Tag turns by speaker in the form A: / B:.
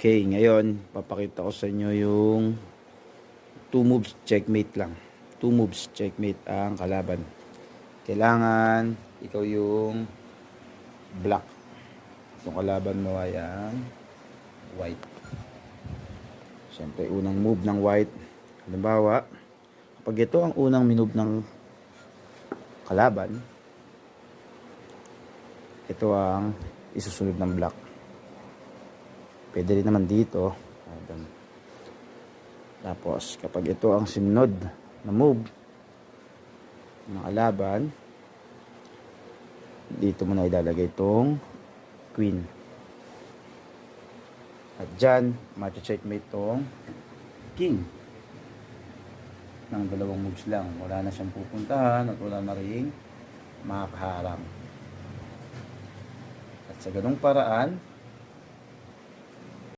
A: Okay, ngayon papakita ko sa inyo yung 2 moves checkmate lang. 2 moves checkmate ang kalaban. Kailangan ikaw yung black. Itong kalaban mo ay ang white. Siyempre, unang move ng white. Halimbawa, kapag ito ang unang minove ng kalaban, ito ang isusunod ng black. Pwede rin naman dito. Tapos, kapag ito ang sinunod na move ng kalaban, dito mo na ilalagay itong queen. At dyan, mati-checkmate itong king. Ng dalawang moves lang. Wala na siyang pupuntahan at wala na rin makakaharang. At sa ganung paraan,